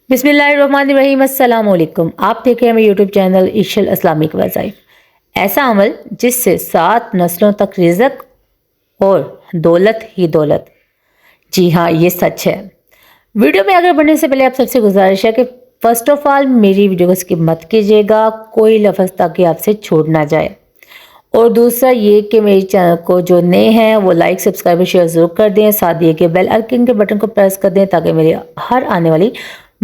बिस्मिल्लाहिर्रहमानिर्रहीम। अस्सलाम वालेकुम। आप देख रहे हैं मेरे यूट्यूब चैनल इशल इस्लामिक वज़ाइफ। ऐसा अमल जिससे 7 नस्लों तक रिज़्क और दौलत ही दौलत। जी हाँ, ये सच है। वीडियो में आगे बढ़ने से पहले आप सबसे गुजारिश है कि फर्स्ट ऑफ ऑल मेरी वीडियो को स्किप मत कीजिएगा, कोई लफ्ज़ ताकि आपसे छूट ना जाए। और दूसरा ये कि मेरे चैनल को जो नए हैं वो लाइक सब्सक्राइब और शेयर ज़रूर कर दें, साथ दिए के बेल आइकन के बटन को प्रेस कर दें ताकि मेरी हर आने वाली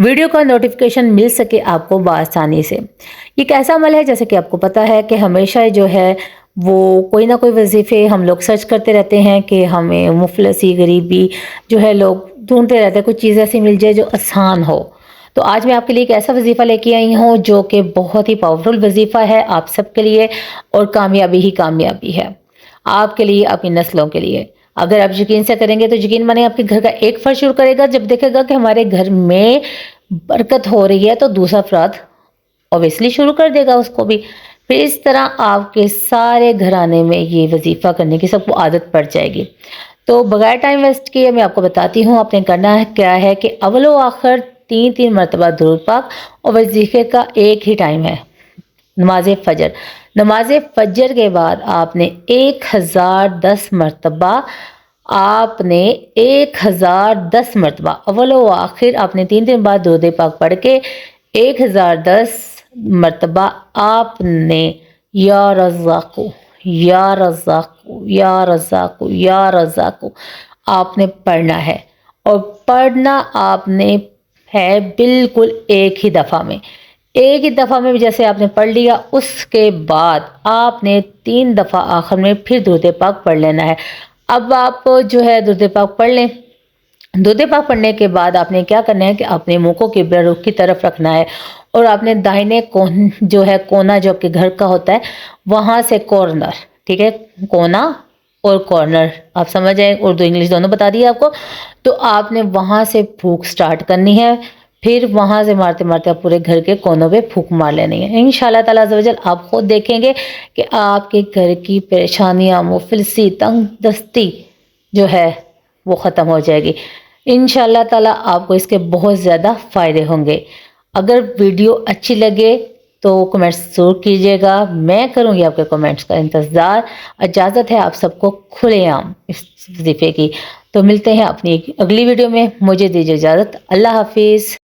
वीडियो का नोटिफिकेशन मिल सके आपको बआसानी से। ये एक ऐसा अमल है, जैसे कि आपको पता है कि हमेशा जो है वो कोई ना कोई वजीफ़े हम लोग सर्च करते रहते हैं कि हमें मुफलसी गरीबी जो है लोग ढूंढते रहते हैं, कुछ चीज़ ऐसी मिल जाए जो आसान हो। तो आज मैं आपके लिए एक ऐसा वजीफ़ा लेके आई हूँ जो कि बहुत ही पावरफुल वजीफ़ा है आप सबके लिए, और कामयाबी ही कामयाबी है आपके लिए, अपनी नस्लों के लिए। अगर आप यकीन से करेंगे तो यकीन माने आपके घर का एक फर्द शुरू करेगा, जब देखेगा कि हमारे घर में बरकत हो रही है तो दूसरा फर्द ऑब्वियसली शुरू कर देगा उसको भी। फिर इस तरह आपके सारे घराने में ये वजीफ़ा करने की सबको आदत पड़ जाएगी। तो बगैर टाइम वेस्ट किए मैं आपको बताती हूँ आपने करना है क्या है कि अव्वल व आखिर 3 मरतबा दुरूद पाक, और वजीफ़े का एक ही टाइम है, नमाज फजर। नमाज फजर के बाद आपने 1010 मरतबा, आपने 1010 मरतबा अव्वल व आखिर आपने 3 दिन बाद दुरूद पाक पढ़ के 1010 मरतबा आपने या रज़्ज़ाक़ु या रज़्ज़ाक़ु या रज़्ज़ाक़ु या रज़्ज़ाक़ु आपने पढ़ना है। और पढ़ना आपने है बिल्कुल एक ही दफ़ा में, एक ही दफ़ा में जैसे आपने पढ़ लिया, उसके बाद आपने 3 दफ़ा आखिर में फिर दुरूद पाक पढ़ लेना है। अब आप जो है दुरूद पाक पढ़ लें। दुरूद पाक पढ़ने के बाद आपने क्या करना है कि अपने मुंह को किबला रुख की तरफ रखना है, और आपने दाहिने कोन जो है कोना जो आपके घर का होता है वहाँ से कॉर्नर, ठीक है, कोना और कॉर्नर आप समझ जाए, उर्दू इंग्लिश दोनों बता दिए आपको। तो आपने वहाँ से फूंक स्टार्ट करनी है, फिर वहाँ से मारते मारते आप पूरे घर के कोनों पे फूंक मार लेनी है। इंशाल्लाह ताला अज़्ज़वजल आप खुद देखेंगे कि आपके घर की परेशानियाँ, मुफलिसी, तंग दस्ती जो है वो ख़त्म हो जाएगी। इंशाल्लाह ताला आपको इसके बहुत ज़्यादा फ़ायदे होंगे। अगर वीडियो अच्छी लगे तो कमेंट्स ज़रूर कीजिएगा, मैं करूँगी आपके कमेंट्स का इंतज़ार। इजाज़त है आप सबको खुलेआम इस वजीफ़े की। तो मिलते हैं अपनी अगली वीडियो में, मुझे दीजिए इजाज़त। अल्लाह हाफिज़।